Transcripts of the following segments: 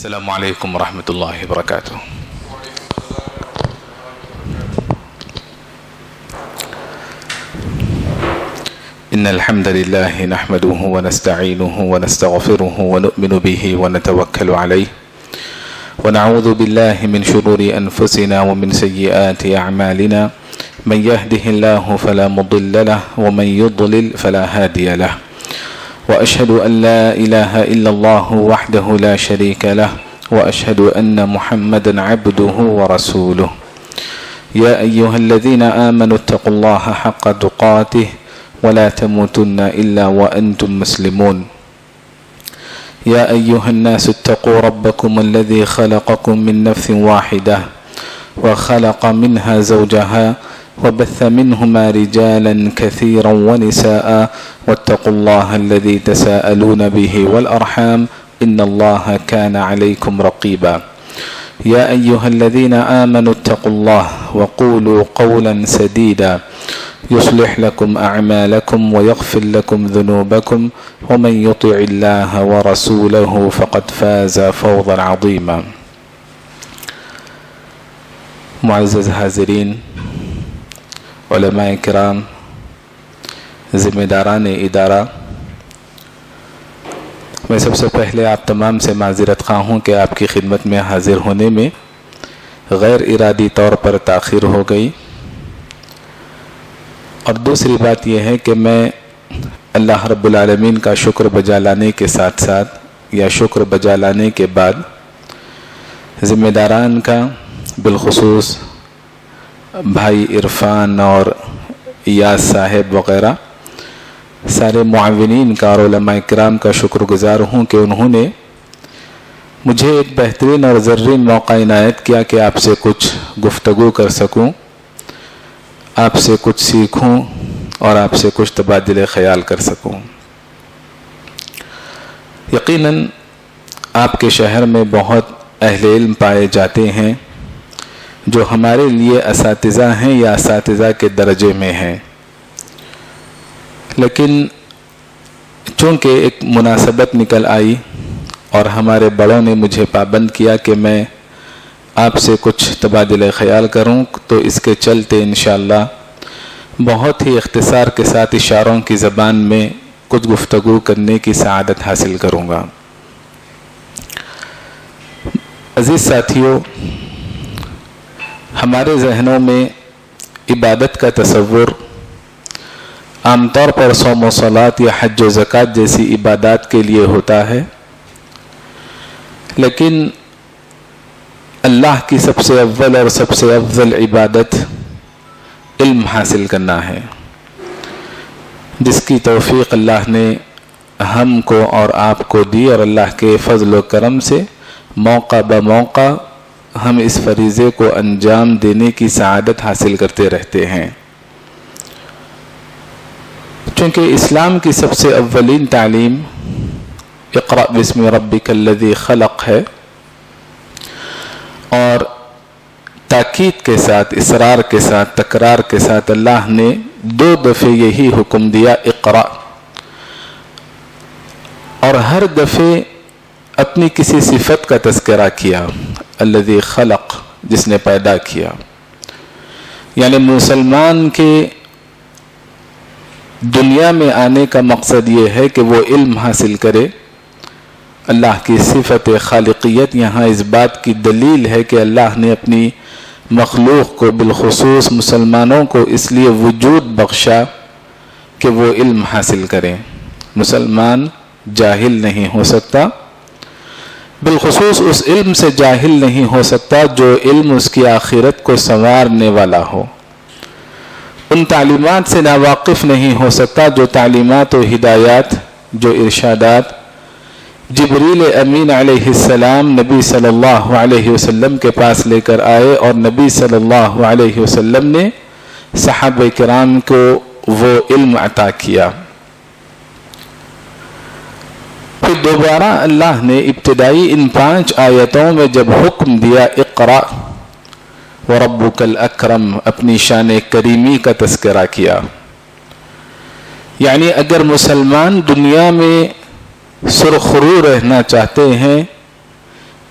السلام علیکم ورحمۃ اللہ وبرکاتہ۔ ان الحمد لله نحمده ونستعينه ونستغفره ونؤمن به ونتوكل عليه ونعوذ بالله من شرور انفسنا ومن سيئات اعمالنا من يهده الله فلا مضل له ومن يضلل فلا هادي له واشهد ان لا اله الا الله وحده لا شريك له واشهد ان محمدا عبده ورسوله يا ايها الذين امنوا اتقوا الله حق تقاته ولا تموتن إلا وأنتم مسلمون يا أيها الناس اتقوا ربكم الذي خلقكم من نفس واحدة وخلق منها زوجها وبث منهما رجالا كثيرا ونساء واتقوا الله الذي تساءلون به والأرحام إن الله كان عليكم رقيبا يا أيها الذين آمنوا اتقوا الله وقولوا قولا سديدا يصلح لكم أعمالكم ويغفر لكم ذنوبكم ومن يطع الله ورسوله فقد فاز فوزا عظيما۔ معزز حاضرین، علماء کرام، ذمہ داران ادارہ، میں سب سے پہلے آپ تمام سے معذرت خواہ ہوں کہ آپ کی خدمت میں حاضر ہونے میں غیر ارادی طور پر تاخیر ہو گئی، اور دوسری بات یہ ہے کہ میں اللہ رب العالمین کا شکر بجا لانے کے ساتھ ساتھ یا شکر بجا لانے کے بعد ذمہ داران کا، بالخصوص بھائی عرفان اور ایاز صاحب وغیرہ سارے معاونین کا اور علماء کرام کا شکر گزار ہوں کہ انہوں نے مجھے ایک بہترین اور زرین موقع عنایت کیا کہ آپ سے کچھ گفتگو کر سکوں، آپ سے کچھ سیکھوں اور آپ سے کچھ تبادلہ خیال کر سکوں۔ یقیناً آپ کے شہر میں بہت اہل علم پائے جاتے ہیں جو ہمارے لیے اساتذہ ہیں یا اساتذہ کے درجے میں ہیں، لیکن چونکہ ایک مناسبت نکل آئی اور ہمارے بڑوں نے مجھے پابند کیا کہ میں آپ سے کچھ تبادلہ خیال کروں، تو اس کے چلتے انشاءاللہ بہت ہی اختصار کے ساتھ اشاروں کی زبان میں کچھ گفتگو کرنے کی سعادت حاصل کروں گا۔ عزیز ساتھیوں، ہمارے ذہنوں میں عبادت کا تصور عام طور پر صوم و صلاۃ یا حج و زکوٰۃ جیسی عبادات کے لیے ہوتا ہے، لیکن اللہ کی سب سے اول اور سب سے افضل عبادت علم حاصل کرنا ہے، جس کی توفیق اللہ نے ہم کو اور آپ کو دی، اور اللہ کے فضل و کرم سے موقع بموقع ہم اس فریضے کو انجام دینے کی سعادت حاصل کرتے رہتے ہیں۔ چونکہ اسلام کی سب سے اولین تعلیم اقرأ باسم ربک الذی خلق ہے، اور تاکید کے ساتھ، اصرار کے ساتھ، تکرار کے ساتھ اللہ نے 2 دفعے یہی حکم دیا اقرأ، اور ہر دفعے اپنی کسی صفت کا تذکرہ کیا، الذی خلق، جس نے پیدا کیا۔ یعنی مسلمان کے دنیا میں آنے کا مقصد یہ ہے کہ وہ علم حاصل کرے۔ اللہ کی صفت خالقیت یہاں اس بات کی دلیل ہے کہ اللہ نے اپنی مخلوق کو، بالخصوص مسلمانوں کو، اس لیے وجود بخشا کہ وہ علم حاصل کریں۔ مسلمان جاہل نہیں ہو سکتا، بالخصوص اس علم سے جاہل نہیں ہو سکتا جو علم اس کی آخرت کو سنوارنے والا ہو۔ ان تعلیمات سے ناواقف نہیں ہو سکتا جو تعلیمات و ہدایات، جو ارشادات جبریل امین علیہ السلام نبی صلی اللہ علیہ وسلم کے پاس لے کر آئے، اور نبی صلی اللہ علیہ وسلم نے صحابہ کرام کو وہ علم عطا کیا۔ پھر دوبارہ اللہ نے ابتدائی ان 5 آیتوں میں جب حکم دیا اقرأ وربک الاکرم، اپنی شان کریمی کا تذکرہ کیا۔ یعنی اگر مسلمان دنیا میں سرخرو رہنا چاہتے ہیں،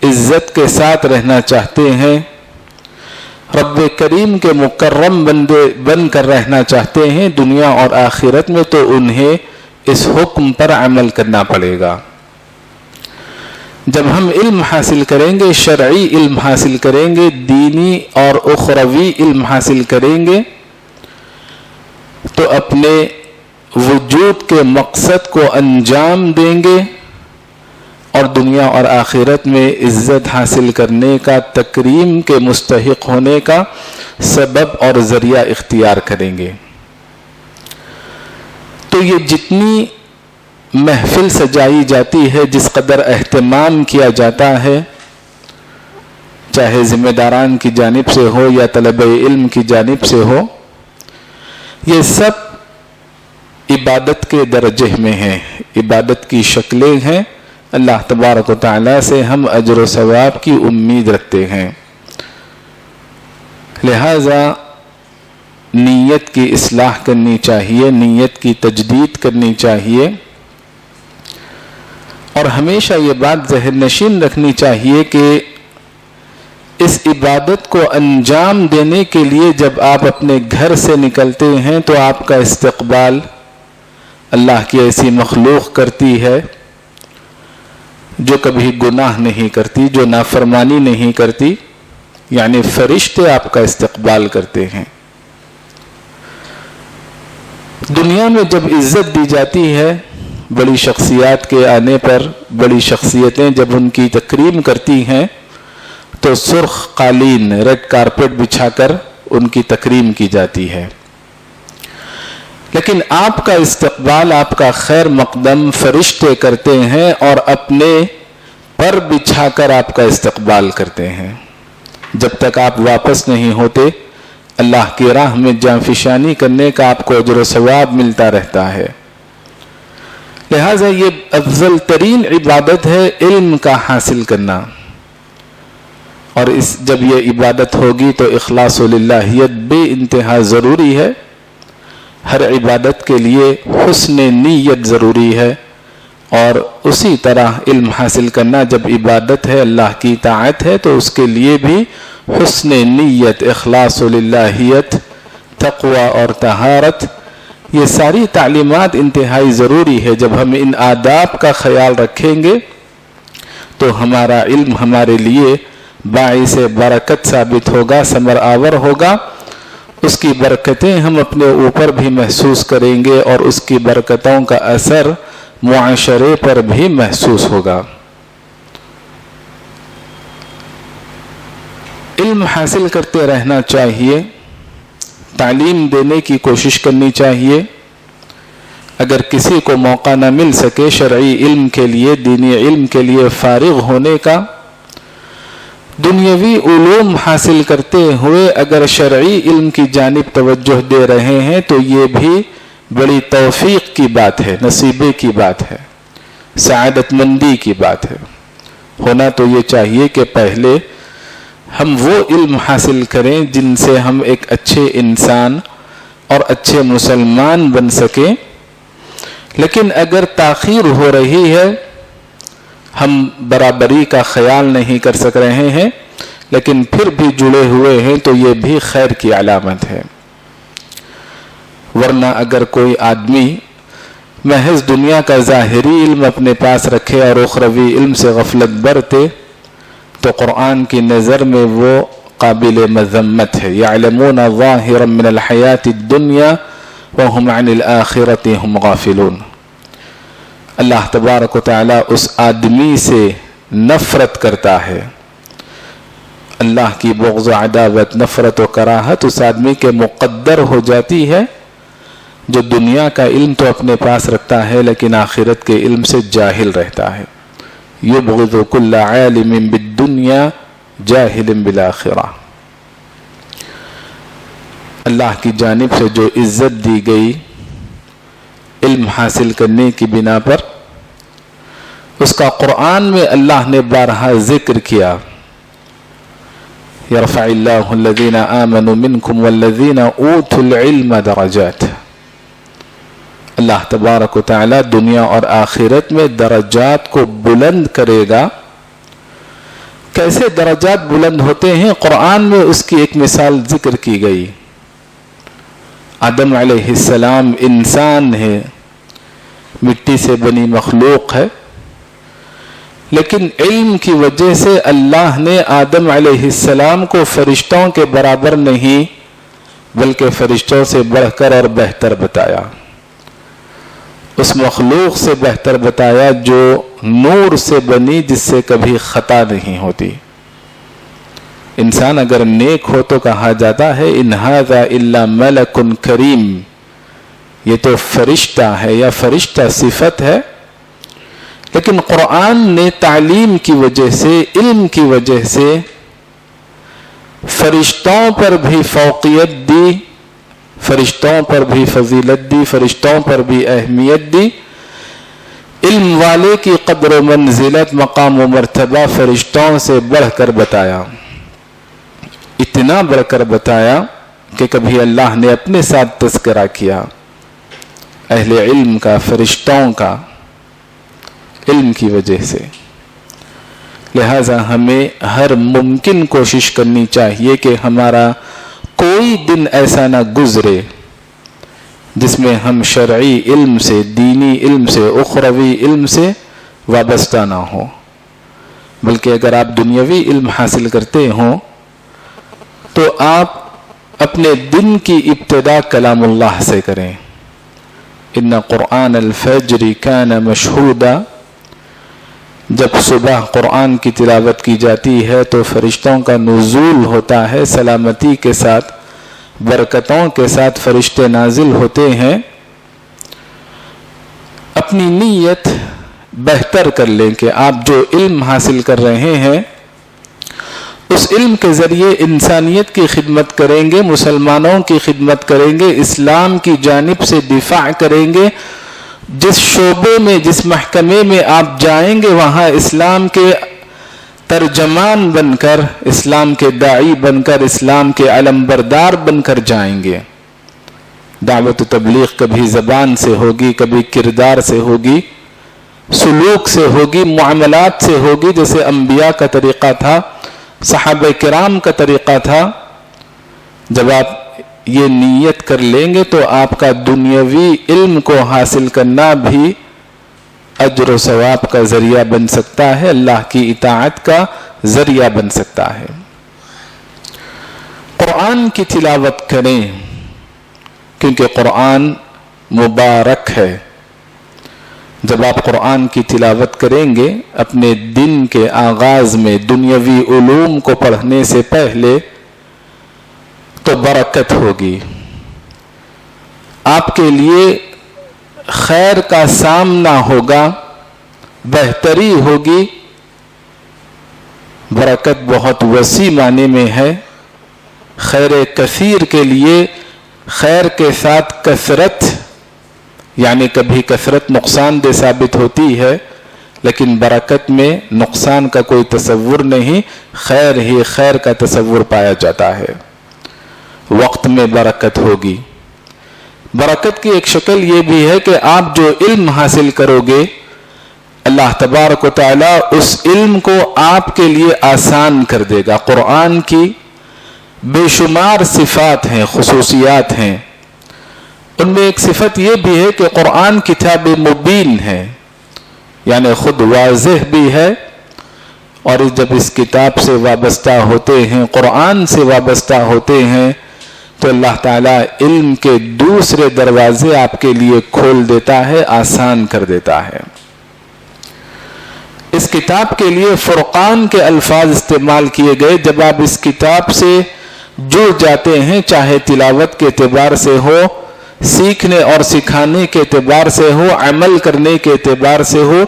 عزت کے ساتھ رہنا چاہتے ہیں، رب کریم کے مکرم بندے بن کر رہنا چاہتے ہیں دنیا اور آخرت میں، تو انہیں اس حکم پر عمل کرنا پڑے گا۔ جب ہم علم حاصل کریں گے، شرعی علم حاصل کریں گے، دینی اور اخروی علم حاصل کریں گے، تو اپنے وجود کے مقصد کو انجام دیں گے اور دنیا اور آخرت میں عزت حاصل کرنے کا، تکریم کے مستحق ہونے کا سبب اور ذریعہ اختیار کریں گے۔ تو یہ جتنی محفل سجائی جاتی ہے، جس قدر اہتمام کیا جاتا ہے، چاہے ذمہ داران کی جانب سے ہو یا طلبہ علم کی جانب سے ہو، یہ سب عبادت کے درجے میں ہیں، عبادت کی شکلیں ہیں۔ اللہ تبارک و تعالیٰ سے ہم اجر و ثواب کی امید رکھتے ہیں، لہذا نیت کی اصلاح کرنی چاہیے، نیت کی تجدید کرنی چاہیے، اور ہمیشہ یہ بات ذہن نشین رکھنی چاہیے کہ اس عبادت کو انجام دینے کے لیے جب آپ اپنے گھر سے نکلتے ہیں تو آپ کا استقبال اللہ کی ایسی مخلوق کرتی ہے جو کبھی گناہ نہیں کرتی، جو نافرمانی نہیں کرتی، یعنی فرشتے آپ کا استقبال کرتے ہیں۔ دنیا میں جب عزت دی جاتی ہے، بڑی شخصیات کے آنے پر، بڑی شخصیتیں جب ان کی تکریم کرتی ہیں تو سرخ قالین، ریڈ کارپٹ بچھا کر ان کی تکریم کی جاتی ہے، لیکن آپ کا استقبال، آپ کا خیر مقدم فرشتے کرتے ہیں اور اپنے پر بچھا کر آپ کا استقبال کرتے ہیں۔ جب تک آپ واپس نہیں ہوتے، اللہ کی راہ میں جانفشانی کرنے کا آپ کو اجر و ثواب ملتا رہتا ہے۔ لہٰذا یہ افضل ترین عبادت ہے علم کا حاصل کرنا، اور جب یہ عبادت ہوگی تو اخلاص و للہیت بے انتہا ضروری ہے۔ ہر عبادت کے لیے حسن نیت ضروری ہے، اور اسی طرح علم حاصل کرنا جب عبادت ہے، اللہ کی طاعت ہے، تو اس کے لیے بھی حسن نیت، اخلاص و للہیت، تقوی اور طہارت، یہ ساری تعلیمات انتہائی ضروری ہے۔ جب ہم ان آداب کا خیال رکھیں گے تو ہمارا علم ہمارے لیے باعث برکت ثابت ہوگا، ثمر آور ہوگا، اس کی برکتیں ہم اپنے اوپر بھی محسوس کریں گے اور اس کی برکتوں کا اثر معاشرے پر بھی محسوس ہوگا۔ علم حاصل کرتے رہنا چاہیے، تعلیم دینے کی کوشش کرنی چاہیے۔ اگر کسی کو موقع نہ مل سکے شرعی علم کے لیے، دینی علم کے لیے فارغ ہونے کا، دنیاوی علوم حاصل کرتے ہوئے اگر شرعی علم کی جانب توجہ دے رہے ہیں تو یہ بھی بڑی توفیق کی بات ہے، نصیبے کی بات ہے، سعادت مندی کی بات ہے۔ ہونا تو یہ چاہیے کہ پہلے ہم وہ علم حاصل کریں جن سے ہم ایک اچھے انسان اور اچھے مسلمان بن سکیں، لیکن اگر تاخیر ہو رہی ہے، ہم برابری کا خیال نہیں کر سک رہے ہیں لیکن پھر بھی جڑے ہوئے ہیں، تو یہ بھی خیر کی علامت ہے۔ ورنہ اگر کوئی آدمی محض دنیا کا ظاہری علم اپنے پاس رکھے اور اخروی علم سے غفلت برتے تو قرآن کی نظر میں وہ قابل مذمت ہے۔ یعلمون ظاہرا من الحیات الدنیا وهم عن الآخرة هم غافلون۔ اللہ تبارک و تعالیٰ اس آدمی سے نفرت کرتا ہے۔ اللہ کی بغض و عداوت، نفرت و کراہت اس آدمی کے مقدر ہو جاتی ہے جو دنیا کا علم تو اپنے پاس رکھتا ہے لیکن آخرت کے علم سے جاہل رہتا ہے۔ یبغض کل عالم بالدنیا جاہل بالآخرہ۔ اللہ کی جانب سے جو عزت دی گئی علم حاصل کرنے کی بنا پر، اس کا قرآن میں اللہ نے بارہا ذکر کیا۔ یرفع اللہ الذین آمنوا منکم والذین اوتوا العلم درجات۔ اللہ تبارک و تعالی دنیا اور آخرت میں درجات کو بلند کرے گا کیسے درجات بلند ہوتے ہیں، قرآن میں اس کی ایک مثال ذکر کی گئی۔ آدم علیہ السلام انسان ہے، مٹی سے بنی مخلوق ہے، لیکن علم کی وجہ سے اللہ نے آدم علیہ السلام کو فرشتوں کے برابر نہیں بلکہ فرشتوں سے بڑھ کر اور بہتر بتایا، اس مخلوق سے بہتر بتایا جو نور سے بنی، جس سے کبھی خطا نہیں ہوتی۔ انسان اگر نیک ہو تو کہا جاتا ہے ان ھذا الا ملک کریم، یہ تو فرشتہ ہے یا فرشتہ صفت ہے، لیکن قرآن نے تعلیم کی وجہ سے، علم کی وجہ سے فرشتوں پر بھی فوقیت دی، فرشتوں پر بھی فضیلت دی، فرشتوں پر بھی اہمیت دی۔ علم والے کی قدر و منزلت، مقام و مرتبہ فرشتوں سے بڑھ کر بتایا، اتنا بڑھ کر بتایا کہ کبھی اللہ نے اپنے ساتھ تذکرہ کیا اہل علم کا، فرشتوں کا، علم کی وجہ سے۔ لہذا ہمیں ہر ممکن کوشش کرنی چاہیے کہ ہمارا کوئی دن ایسا نہ گزرے جس میں ہم شرعی علم سے، دینی علم سے، اخروی علم سے وابستہ نہ ہوں، بلکہ اگر آپ دنیاوی علم حاصل کرتے ہوں تو آپ اپنے دن کی ابتدا کلام اللہ سے کریں۔ ان قرآن الفجر کان مشہودا، جب صبح قرآن کی تلاوت کی جاتی ہے تو فرشتوں کا نزول ہوتا ہے، سلامتی کے ساتھ، برکتوں کے ساتھ فرشتے نازل ہوتے ہیں۔ اپنی نیت بہتر کر لیں کہ آپ جو علم حاصل کر رہے ہیں اس علم کے ذریعے انسانیت کی خدمت کریں گے، مسلمانوں کی خدمت کریں گے، اسلام کی جانب سے دفاع کریں گے۔ جس شعبے میں، جس محکمے میں آپ جائیں گے وہاں اسلام کے ترجمان بن کر، اسلام کے داعی بن کر، اسلام کے علم بردار بن کر جائیں گے۔ دعوت و تبلیغ کبھی زبان سے ہوگی، کبھی کردار سے ہوگی، سلوک سے ہوگی، معاملات سے ہوگی، جیسے انبیاء کا طریقہ تھا، صحابہ کرام کا طریقہ تھا۔ جب آپ یہ نیت کر لیں گے تو آپ کا دنیاوی علم کو حاصل کرنا بھی اجر و ثواب کا ذریعہ بن سکتا ہے، اللہ کی اطاعت کا ذریعہ بن سکتا ہے۔ قرآن کی تلاوت کریں کیونکہ قرآن مبارک ہے۔ جب آپ قرآن کی تلاوت کریں گے اپنے دن کے آغاز میں دنیاوی علوم کو پڑھنے سے پہلے تو برکت ہوگی، آپ کے لیے خیر کا سامنا ہوگا، بہتری ہوگی۔ برکت بہت وسیع معنی میں ہے، خیر کثیر کے لیے خیر کے ساتھ کثرت، یعنی کبھی کثرت نقصان دہ ثابت ہوتی ہے لیکن برکت میں نقصان کا کوئی تصور نہیں، خیر ہی خیر کا تصور پایا جاتا ہے۔ وقت میں برکت ہوگی۔ برکت کی ایک شکل یہ بھی ہے کہ آپ جو علم حاصل کرو گے اللہ تبارک و تعالی اس علم کو آپ کے لیے آسان کر دے گا۔ قرآن کی بے شمار صفات ہیں، خصوصیات ہیں، ان میں ایک صفت یہ بھی ہے کہ قرآن کتاب مبین ہے، یعنی خود واضح بھی ہے، اور جب اس کتاب سے وابستہ ہوتے ہیں، قرآن سے وابستہ ہوتے ہیں تو اللہ تعالیٰ علم کے دوسرے دروازے آپ کے لیے کھول دیتا ہے، آسان کر دیتا ہے۔ اس کتاب کے لیے فرقان کے الفاظ استعمال کیے گئے۔ جب آپ اس کتاب سے جڑ جاتے ہیں، چاہے تلاوت کے اعتبار سے ہو، سیکھنے اور سکھانے کے اعتبار سے ہو، عمل کرنے کے اعتبار سے ہو،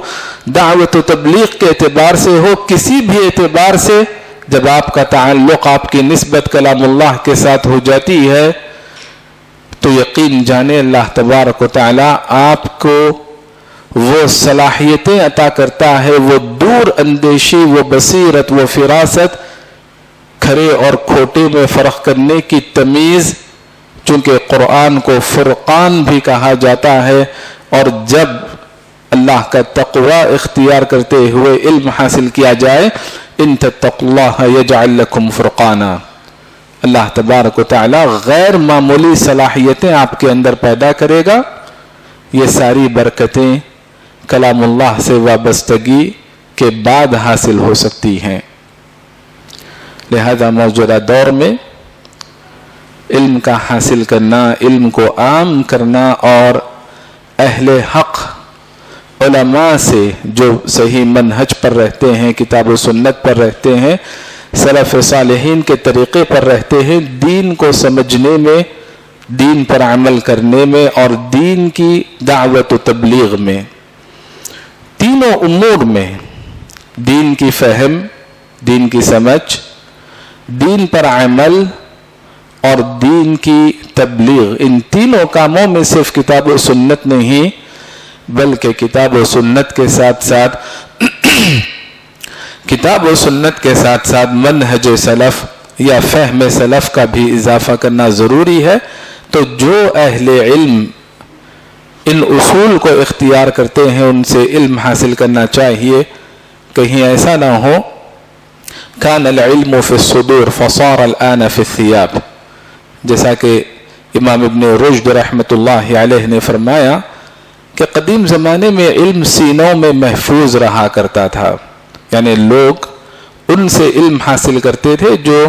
دعوت و تبلیغ کے اعتبار سے ہو، کسی بھی اعتبار سے جب آپ کا تعلق، آپ کی نسبت کلام اللہ کے ساتھ ہو جاتی ہے تو یقین جانے اللہ تبارک و تعالی آپ کو وہ صلاحیتیں عطا کرتا ہے، وہ دور اندیشی، وہ بصیرت، وہ فراست، کھرے اور کھوٹے میں فرق کرنے کی تمیز، چونکہ قرآن کو فرقان بھی کہا جاتا ہے، اور جب اللہ کا تقوی اختیار کرتے ہوئے علم حاصل کیا جائے ان تتقوا اللہ یجعل لکم فرقانا. اللہ تبارک و تعالی غیر معمولی صلاحیتیں آپ کے اندر پیدا کرے گا. یہ ساری برکتیں کلام اللہ سے وابستگی کے بعد حاصل ہو سکتی ہیں. لہذا موجودہ دور میں علم کا حاصل کرنا، علم کو عام کرنا اور اہل حق علماء سے جو صحیح منہج پر رہتے ہیں، کتاب و سنت پر رہتے ہیں، سلف صالحین کے طریقے پر رہتے ہیں، دین کو سمجھنے میں، دین پر عمل کرنے میں اور دین کی دعوت و تبلیغ میں، تینوں امور میں، دین کی فہم، دین کی سمجھ، دین پر عمل اور دین کی تبلیغ، ان تینوں کاموں میں صرف کتاب و سنت نہیں بلکہ کتاب و سنت کے ساتھ ساتھ کتاب و سنت کے ساتھ ساتھ منہج سلف یا فہم سلف کا بھی اضافہ کرنا ضروری ہے. تو جو اہل علم ان اصول کو اختیار کرتے ہیں ان سے علم حاصل کرنا چاہیے. کہیں ایسا نہ ہو کان العلم فی الصدور فصار الآن فی الثیاب، جیسا کہ امام ابن رشد رحمۃ اللہ علیہ نے فرمایا کہ قدیم زمانے میں علم سینوں میں محفوظ رہا کرتا تھا، یعنی لوگ ان سے علم حاصل کرتے تھے جو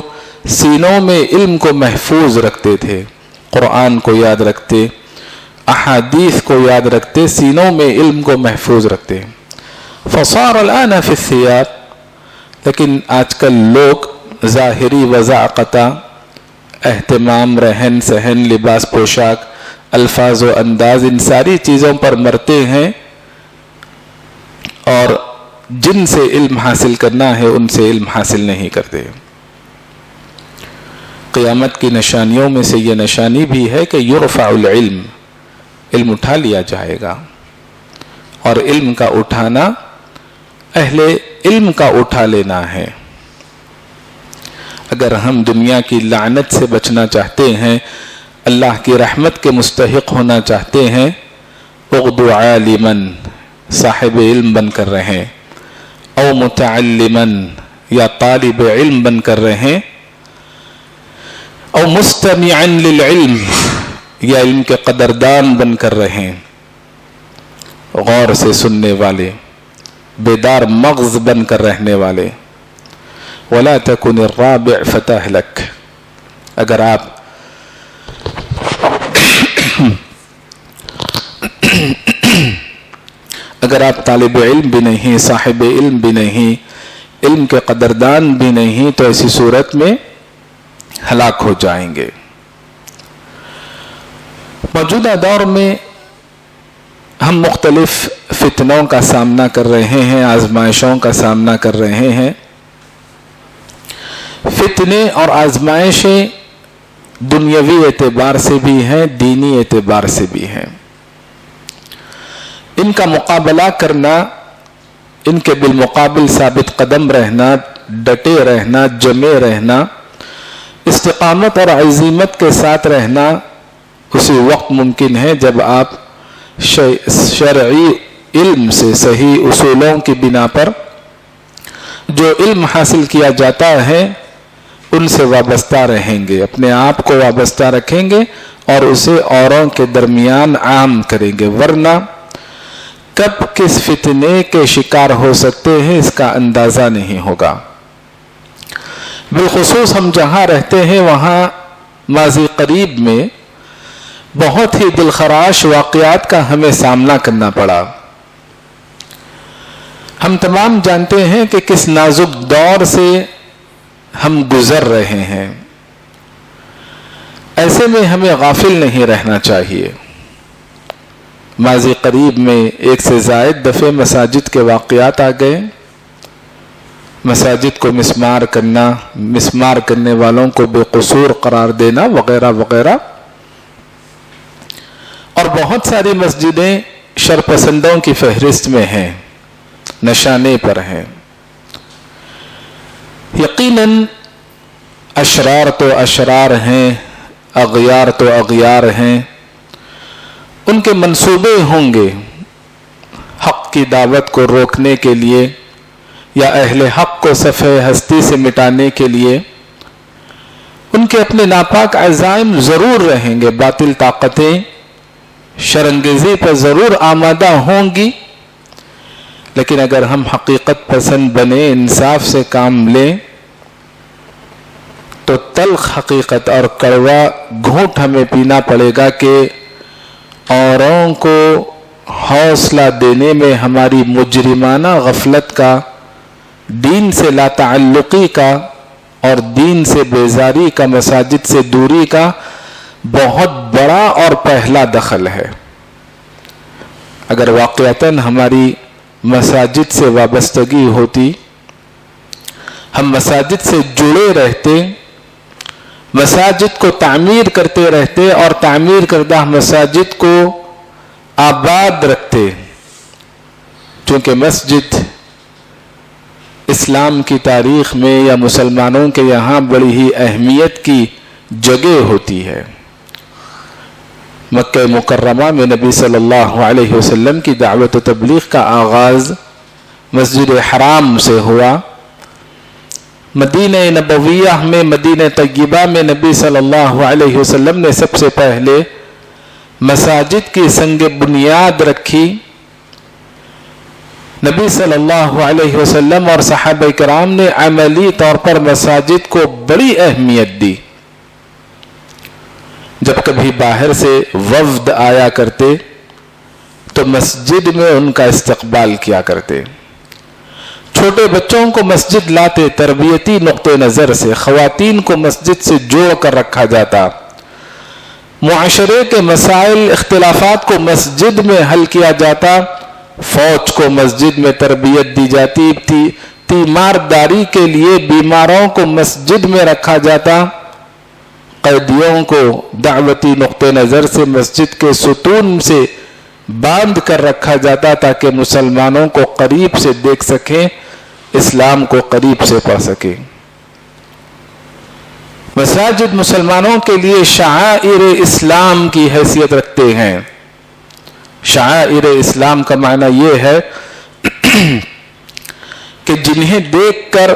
سینوں میں علم کو محفوظ رکھتے تھے، قرآن کو یاد رکھتے، احادیث کو یاد رکھتے، سینوں میں علم کو محفوظ رکھتے. فصار الآن فی الثیاب، لیکن آج کل لوگ ظاہری وضاقتہ، اہتمام، رہن سہن، لباس پوشاک، الفاظ و انداز، ان ساری چیزوں پر مرتے ہیں اور جن سے علم حاصل کرنا ہے ان سے علم حاصل نہیں کرتے. قیامت کی نشانیوں میں سے یہ نشانی بھی ہے کہ یرفع العلم، علم اٹھا لیا جائے گا، اور علم کا اٹھانا اہل علم کا اٹھا لینا ہے. اگر ہم دنیا کی لعنت سے بچنا چاہتے ہیں، اللہ کی رحمت کے مستحق ہونا چاہتے ہیں، اغدو عالما، صاحب علم بن کر رہیں، او متعلما، یا طالب علم بن کر رہیں، او مستمعا للعلم، یا علم کے قدردان بن کر رہیں، غور سے سننے والے، بیدار مغز بن کر رہنے والے. ولا تكن الرابع فتهلك، اگر آپ طالب علم بھی نہیں، صاحب علم بھی نہیں، علم کے قدردان بھی نہیں، تو ایسی صورت میں ہلاک ہو جائیں گے. موجودہ دور میں ہم مختلف فتنوں کا سامنا کر رہے ہیں، آزمائشوں کا سامنا کر رہے ہیں. فتنے اور آزمائشیں دنیاوی اعتبار سے بھی ہیں، دینی اعتبار سے بھی ہیں. ان کا مقابلہ کرنا، ان کے بالمقابل ثابت قدم رہنا، ڈٹے رہنا، جمے رہنا، استقامت اور عزیمت کے ساتھ رہنا اسی وقت ممکن ہے جب آپ شرعی علم سے، صحیح اصولوں کی بنا پر جو علم حاصل کیا جاتا ہے ان سے وابستہ رہیں گے، اپنے آپ کو وابستہ رکھیں گے اور اسے اوروں کے درمیان عام کریں گے. ورنہ کب کس فتنے کے شکار ہو سکتے ہیں اس کا اندازہ نہیں ہوگا. بالخصوص ہم جہاں رہتے ہیں وہاں ماضی قریب میں بہت ہی دلخراش واقعات کا ہمیں سامنا کرنا پڑا. ہم تمام جانتے ہیں کہ کس نازک دور سے ہم گزر رہے ہیں. ایسے میں ہمیں غافل نہیں رہنا چاہیے. ماضی قریب میں ایک سے زائد دفعے مساجد کے واقعات آ گئے، مساجد کو مسمار کرنا، مسمار کرنے والوں کو بے قصور قرار دینا وغیرہ وغیرہ. اور بہت ساری مسجدیں شرپسندوں کی فہرست میں ہیں، نشانے پر ہیں. یقیناً اشرار تو اشرار ہیں، اغیار تو اغیار ہیں. ان کے منصوبے ہوں گے حق کی دعوت کو روکنے کے لیے یا اہل حق کو صفحہ ہستی سے مٹانے کے لیے ان کے اپنے ناپاک عزائم ضرور رہیں گے، باطل طاقتیں شرانگیزی پر ضرور آمادہ ہوں گی، لیکن اگر ہم حقیقت پسند بنے، انصاف سے کام لیں، تو تلخ حقیقت اور کڑوا گھونٹ ہمیں پینا پڑے گا کہ اوروں کو حوصلہ دینے میں ہماری مجرمانہ غفلت کا، دین سے لا تعلقی کا اور دین سے بیزاری کا، مساجد سے دوری کا بہت بڑا اور پہلا دخل ہے۔ اگر واقعتاً ہماری مساجد سے وابستگی ہوتی، ہم مساجد سے جڑے رہتے، مساجد کو تعمیر کرتے رہتے اور تعمیر کردہ مساجد کو آباد رکھتے، چونکہ مسجد اسلام کی تاریخ میں یا مسلمانوں کے یہاں بڑی ہی اہمیت کی جگہ ہوتی ہے۔ مکہ مکرمہ میں نبی صلی اللہ علیہ وسلم کی دعوت و تبلیغ کا آغاز مسجد حرام سے ہوا۔ مدینہ نبویہ میں، مدینہ طیبہ میں نبی صلی اللہ علیہ وسلم نے سب سے پہلے مساجد کی سنگ بنیاد رکھی۔ نبی صلی اللہ علیہ وسلم اور صحابہ کرام نے عملی طور پر مساجد کو بڑی اہمیت دی۔ جب کبھی باہر سے وفد آیا کرتے تو مسجد میں ان کا استقبال کیا کرتے، چھوٹے بچوں کو مسجد لاتے، تربیتی نقطہ نظر سے خواتین کو مسجد سے جوڑ کر رکھا جاتا، معاشرے کے مسائل اختلافات کو مسجد میں حل کیا جاتا، فوج کو مسجد میں تربیت دی جاتی تھی، تیمارداری کے لیے بیماروں کو مسجد میں رکھا جاتا، قیدیوں کو دعوتی نقطہ نظر سے مسجد کے ستون سے باندھ کر رکھا جاتا تاکہ مسلمانوں کو قریب سے دیکھ سکیں، اسلام کو قریب سے پا سکیں۔ مساجد مسلمانوں کے لیے شعائر اسلام کی حیثیت رکھتے ہیں۔ شعائر اسلام کا معنی یہ ہے کہ جنہیں دیکھ کر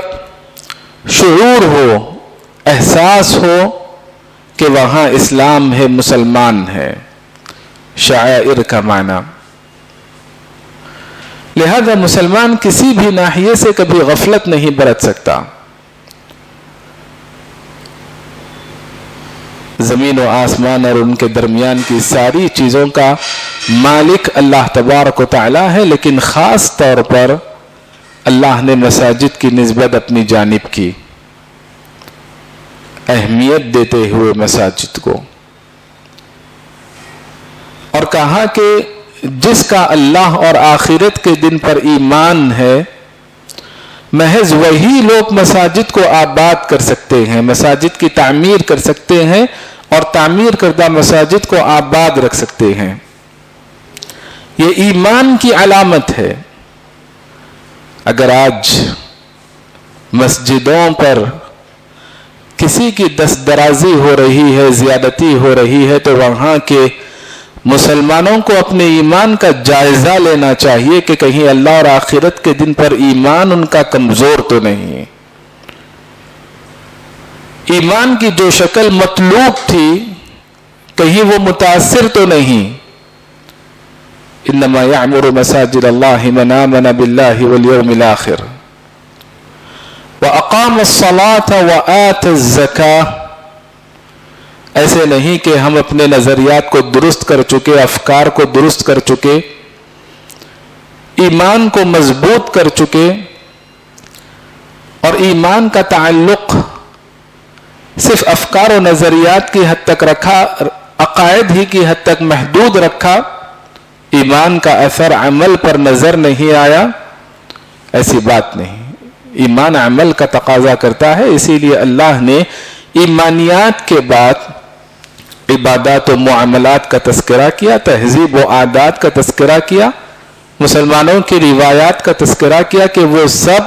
شعور ہو، احساس ہو کہ وہاں اسلام ہے، مسلمان ہے، شعائر کا معنی۔ لہذا مسلمان کسی بھی ناحیے سے کبھی غفلت نہیں برت سکتا۔ زمین و آسمان اور ان کے درمیان کی ساری چیزوں کا مالک اللہ تبارک و تعالی ہے، لیکن خاص طور پر اللہ نے مساجد کی نسبت اپنی جانب کی، اہمیت دیتے ہوئے مساجد کو، اور کہا کہ جس کا اللہ اور آخرت کے دن پر ایمان ہے، محض وہی لوگ مساجد کو آباد کر سکتے ہیں، مساجد کی تعمیر کر سکتے ہیں اور تعمیر کردہ مساجد کو آباد رکھ سکتے ہیں۔ یہ ایمان کی علامت ہے۔ اگر آج مسجدوں پر کسی کی دست درازی ہو رہی ہے، زیادتی ہو رہی ہے، تو وہاں کے مسلمانوں کو اپنے ایمان کا جائزہ لینا چاہیے کہ کہیں اللہ اور آخرت کے دن پر ایمان ان کا کمزور تو نہیں، ایمان کی جو شکل مطلوب تھی کہیں وہ متاثر تو نہیں۔ انما یعمر مساجد اللہ من آمن باللہ والیوم الآخر وَأَقَامَ الصَّلَاةَ وَآتَ الزَّكَاةَ۔ ایسے نہیں کہ ہم اپنے نظریات کو درست کر چکے، افکار کو درست کر چکے، ایمان کو مضبوط کر چکے، اور ایمان کا تعلق صرف افکار و نظریات کی حد تک رکھا، عقائد ہی کی حد تک محدود رکھا، ایمان کا اثر عمل پر نظر نہیں آیا، ایسی بات نہیں۔ ایمان عمل کا تقاضا کرتا ہے، اسی لیے اللہ نے ایمانیات کے بعد عبادات و معاملات کا تذکرہ کیا، تہذیب و عادات کا تذکرہ کیا، مسلمانوں کی روایات کا تذکرہ کیا کہ وہ سب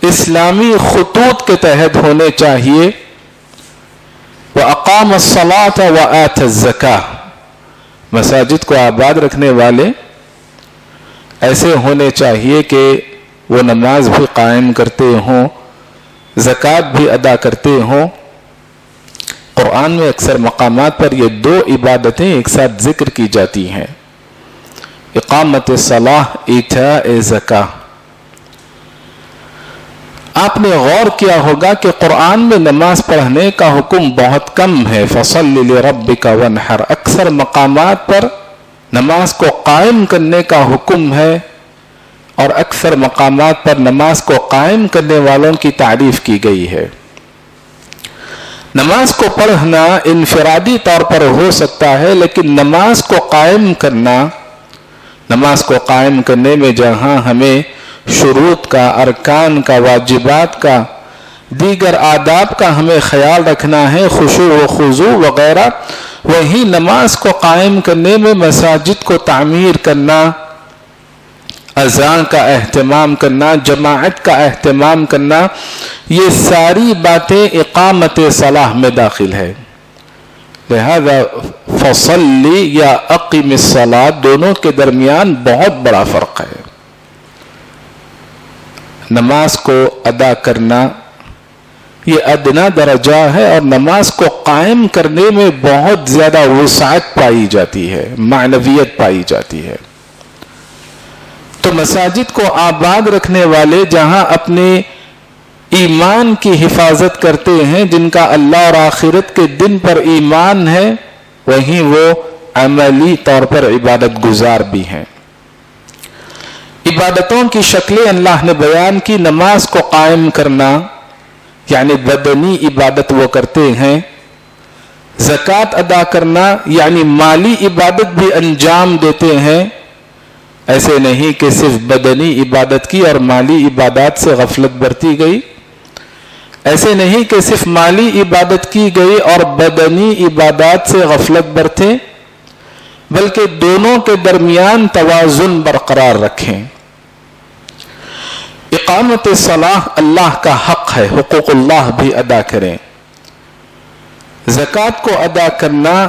اسلامی خطوط کے تحت ہونے چاہیے۔ وَأَقَامَ الصَّلَاةَ وَآتَ الزَّكَاةَ، مساجد کو آباد رکھنے والے ایسے ہونے چاہیے کہ وہ نماز بھی قائم کرتے ہوں، زکوٰۃ بھی ادا کرتے ہوں۔ قرآن میں اکثر مقامات پر یہ دو عبادتیں ایک ساتھ ذکر کی جاتی ہیں، اقامت الصلاۃ، ایتاء زکوٰۃ۔ آپ نے غور کیا ہوگا کہ قرآن میں نماز پڑھنے کا حکم بہت کم ہے، فَصَلِّ لِرَبِّكَ وَانْحَرْ۔ اکثر مقامات پر نماز کو قائم کرنے کا حکم ہے اور اکثر مقامات پر نماز کو قائم کرنے والوں کی تعریف کی گئی ہے۔ نماز کو پڑھنا انفرادی طور پر ہو سکتا ہے، لیکن نماز کو قائم کرنے میں جہاں ہمیں شروط کا، ارکان کا، واجبات کا، دیگر آداب کا ہمیں خیال رکھنا ہے، خشوع و خضوع وغیرہ، وہی نماز کو قائم کرنے میں مساجد کو تعمیر کرنا، اذان کا اہتمام کرنا، جماعت کا اہتمام کرنا، یہ ساری باتیں اقامت صلاح میں داخل ہے۔ لہذا فصلی یا اقیم الصلاۃ دونوں کے درمیان بہت بڑا فرق ہے۔ نماز کو ادا کرنا یہ ادنا درجہ ہے اور نماز کو قائم کرنے میں بہت زیادہ وسعت پائی جاتی ہے، معنویت پائی جاتی ہے۔ تو مساجد کو آباد رکھنے والے جہاں اپنے ایمان کی حفاظت کرتے ہیں، جن کا اللہ اور آخرت کے دن پر ایمان ہے، وہیں وہ عملی طور پر عبادت گزار بھی ہیں۔ عبادتوں کی شکلیں اللہ نے بیان کی، نماز کو قائم کرنا یعنی بدنی عبادت وہ کرتے ہیں، زکوٰۃ ادا کرنا یعنی مالی عبادت بھی انجام دیتے ہیں۔ ایسے نہیں کہ صرف بدنی عبادت کی اور مالی عبادات سے غفلت برتی گئی، ایسے نہیں کہ صرف مالی عبادت کی گئی اور بدنی عبادات سے غفلت برتے، بلکہ دونوں کے درمیان توازن برقرار رکھیں۔ اقامت صلاح اللہ کا حق ہے، حقوق اللہ بھی ادا کریں۔ زکوٰۃ کو ادا کرنا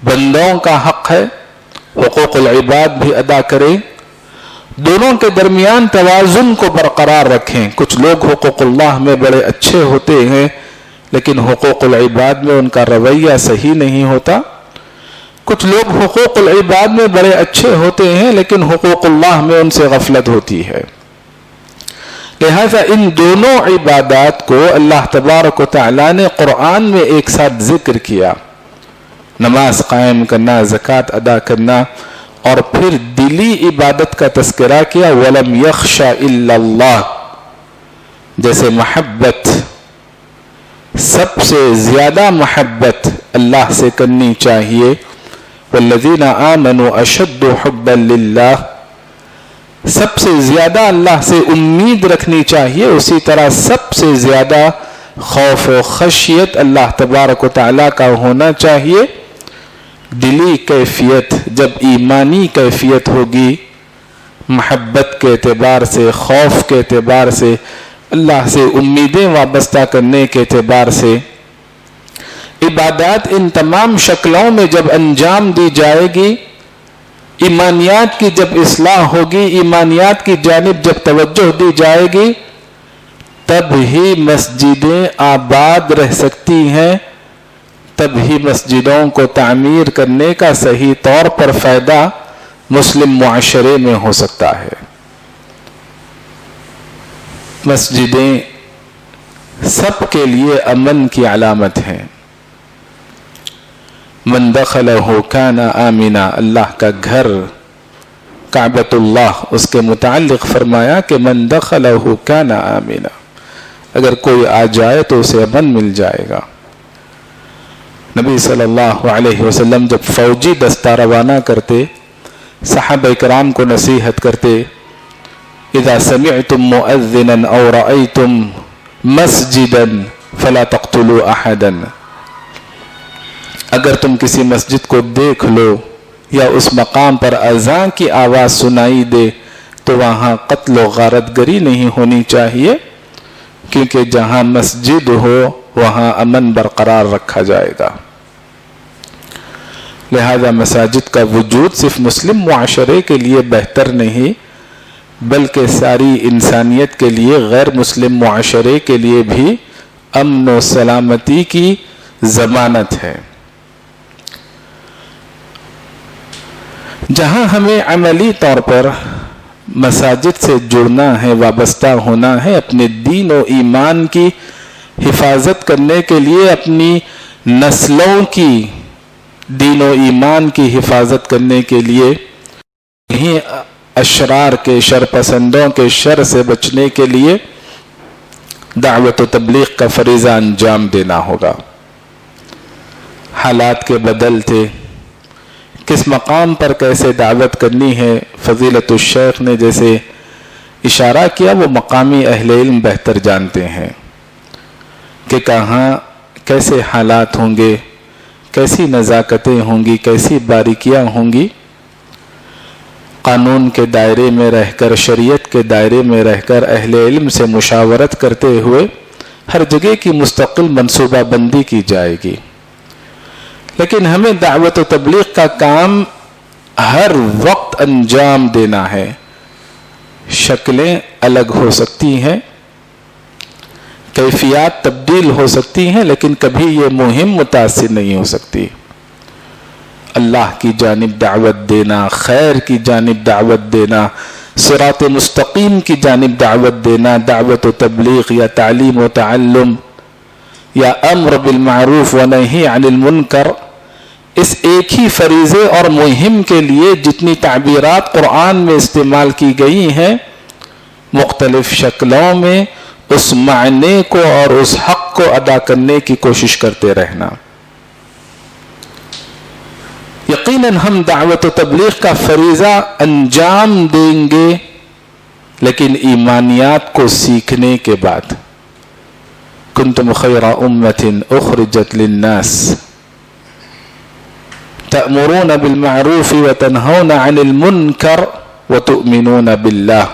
بندوں کا حق ہے، حقوق العباد بھی ادا کریں۔ دونوں کے درمیان توازن کو برقرار رکھیں۔ کچھ لوگ حقوق اللہ میں بڑے اچھے ہوتے ہیں، لیکن حقوق العباد میں ان کا رویہ صحیح نہیں ہوتا۔ کچھ لوگ حقوق العباد میں بڑے اچھے ہوتے ہیں، لیکن حقوق اللہ میں ان سے غفلت ہوتی ہے۔ لہذا ان دونوں عبادات کو اللہ تبارک و تعالیٰ نے قرآن میں ایک ساتھ ذکر کیا، نماز قائم کرنا، زکوٰۃ ادا کرنا، اور پھر دلی عبادت کا تذکرہ کیا، وَلَمْ يَخْشَ إِلَّا اللَّهِ۔ جیسے محبت، سب سے زیادہ محبت اللہ سے کرنی چاہیے، وَالَّذِينَ آمَنُوا أَشَدُّ حُبًّا لِلَّهِ، سب سے زیادہ اللہ سے امید رکھنی چاہیے، اسی طرح سب سے زیادہ خوف و خشیت اللہ تبارک و تعالیٰ کا ہونا چاہیے۔ دلی کیفیت جب ایمانی کیفیت ہوگی، محبت کے اعتبار سے، خوف کے اعتبار سے، اللہ سے امیدیں وابستہ کرنے کے اعتبار سے، عبادات ان تمام شکلوں میں جب انجام دی جائے گی، ایمانیات کی جب اصلاح ہوگی، ایمانیات کی جانب جب توجہ دی جائے گی، تب ہی مسجدیں آباد رہ سکتی ہیں، تب ہی مسجدوں کو تعمیر کرنے کا صحیح طور پر فائدہ مسلم معاشرے میں ہو سکتا ہے۔ مسجدیں سب کے لیے امن کی علامت ہیں۔ من دخلہ کان آمنا، اللہ کا گھر کعبۃ اللہ، اس کے متعلق فرمایا کہ من دخلہ کان آمنا، اگر کوئی آ جائے تو اسے امن مل جائے گا۔ نبی صلی اللہ علیہ وسلم جب فوجی دستہ روانہ کرتے، صحابہ کرام کو نصیحت کرتے، اذا سمعتم مؤذنا او رأيتم مسجدا فلا تقتلوا احدا، اگر تم کسی مسجد کو دیکھ لو یا اس مقام پر اذان کی آواز سنائی دے تو وہاں قتل و غارت گری نہیں ہونی چاہیے، کیونکہ جہاں مسجد ہو وہاں امن برقرار رکھا جائے گا۔ لہذا مساجد کا وجود صرف مسلم معاشرے کے لیے بہتر نہیں بلکہ ساری انسانیت کے لیے، غیر مسلم معاشرے کے لیے بھی امن و سلامتی کی ضمانت ہے۔ جہاں ہمیں عملی طور پر مساجد سے جڑنا ہے، وابستہ ہونا ہے، اپنے دین و ایمان کی حفاظت کرنے کے لیے، اپنی نسلوں کی دین و ایمان کی حفاظت کرنے کے لیے، یہیں اشرار کے، شر پسندوں کے شر سے بچنے کے لیے دعوت و تبلیغ کا فریضہ انجام دینا ہوگا۔ حالات کے بدلتے، کس مقام پر کیسے دعوت کرنی ہے، فضیلت الشیخ نے جیسے اشارہ کیا، وہ مقامی اہل علم بہتر جانتے ہیں کہ کہاں کیسے حالات ہوں گے، کیسی نزاکتیں ہوں گی، کیسی باریکیاں ہوں گی۔ قانون کے دائرے میں رہ کر، شریعت کے دائرے میں رہ کر، اہل علم سے مشاورت کرتے ہوئے ہر جگہ کی مستقل منصوبہ بندی کی جائے گی۔ لیکن ہمیں دعوت و تبلیغ کا کام ہر وقت انجام دینا ہے۔ شکلیں الگ ہو سکتی ہیں، کیفیات تبدیل ہو سکتی ہیں، لیکن کبھی یہ مہم متاثر نہیں ہو سکتی۔ اللہ کی جانب دعوت دینا، خیر کی جانب دعوت دینا، صراط مستقیم کی جانب دعوت دینا، دعوت و تبلیغ یا تعلیم و تعلم یا امر بالمعروف و نہی عن المنکر، اس ایک ہی فریضے اور مہم کے لیے جتنی تعبیرات قرآن میں استعمال کی گئی ہیں، مختلف شکلوں میں اس معنی کو اور اس حق کو ادا کرنے کی کوشش کرتے رہنا۔ یقیناً ہم دعوت و تبلیغ کا فریضہ انجام دیں گے، لیکن ایمانیات کو سیکھنے کے بعد۔ کنتم خیر امۃ اخرجت للناس تأمرون بالمعروف وتنہون عن المنکر وتؤمنون باللہ۔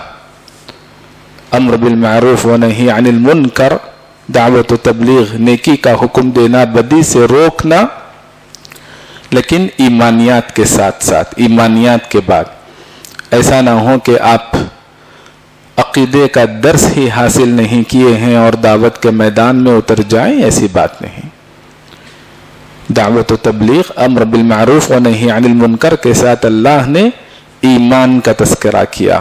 امر بالمعروف و نہی عن المنکر، دعوت و تبلیغ، نیکی کا حکم دینا، بدی سے روکنا، لیکن ایمانیات کے ساتھ ساتھ، ایمانیات کے بعد۔ ایسا نہ ہو کہ آپ عقیدے کا درس ہی حاصل نہیں کیے ہیں اور دعوت کے میدان میں اتر جائیں، ایسی بات نہیں۔ دعوت و تبلیغ، امر بالمعروف و نہی عن المنکر کے ساتھ اللہ نے ایمان کا تذکرہ کیا،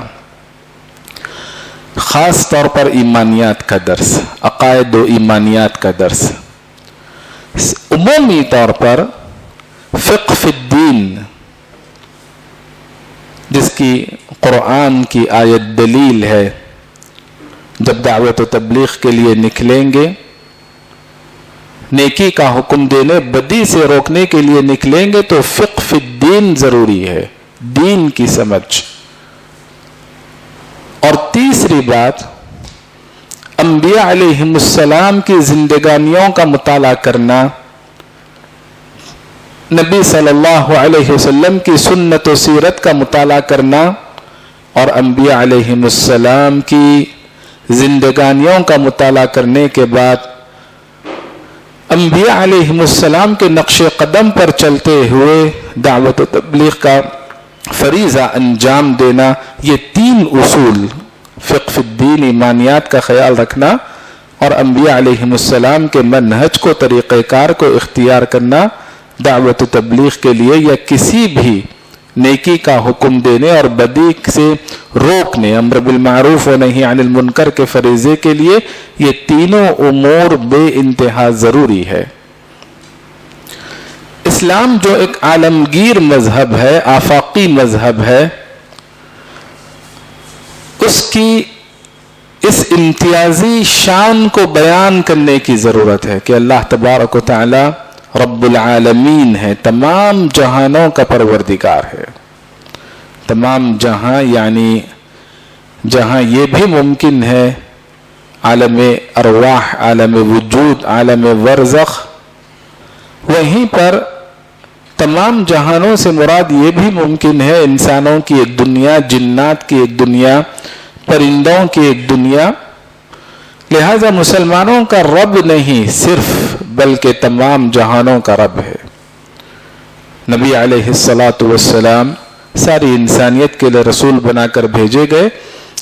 خاص طور پر ایمانیات کا درس، عقائد و ایمانیات کا درس۔ عمومی طور پر فقہ فی الدین، جس کی قرآن کی آیت دلیل ہے، جب دعوت و تبلیغ کے لیے نکلیں گے، نیکی کا حکم دینے، بدی سے روکنے کے لیے نکلیں گے، تو فقہ فی الدین ضروری ہے، دین کی سمجھ۔ اور تیسری بات، انبیاء علیہم السلام کی زندگانیوں کا مطالعہ کرنا، نبی صلی اللہ علیہ وسلم کی سنت و سیرت کا مطالعہ کرنا، اور انبیاء علیہم السلام کی زندگانیوں کا مطالعہ کرنے کے بعد انبیاء علیہم السلام کے نقش قدم پر چلتے ہوئے دعوت و تبلیغ کا فریضہ انجام دینا، یہ تین اصول، فقہ فی الدین، ایمانیات کا خیال رکھنا، اور انبیاء علیہم السلام کے منہج کو، طریقہ کار کو اختیار کرنا، دعوت و تبلیغ کے لیے یا کسی بھی نیکی کا حکم دینے اور بدی سے روکنے، امر بالمعروف و نہی عن المنکر کے فریضے کے لیے، یہ تینوں امور بے انتہا ضروری ہے۔ اسلام جو ایک عالمگیر مذہب ہے، آفاقی مذہب ہے، اس کی اس امتیازی شان کو بیان کرنے کی ضرورت ہے کہ اللہ تبارک و تعالی رب العالمین ہے، تمام جہانوں کا پروردگار ہے۔ تمام جہاں یعنی جہاں یہ بھی ممکن ہے، عالم ارواح، عالم وجود، عالم برزخ، وہیں پر تمام جہانوں سے مراد یہ بھی ممکن ہے انسانوں کی ایک دنیا، جنات کی ایک دنیا، پرندوں کی ایک دنیا۔ لہذا مسلمانوں کا رب نہیں صرف، بلکہ تمام جہانوں کا رب ہے۔ نبی علیہ الصلاۃ والسلام ساری انسانیت کے لیے رسول بنا کر بھیجے گئے،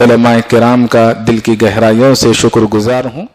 علماء کرام کا دل کی گہرائیوں سے شکر گزار ہوں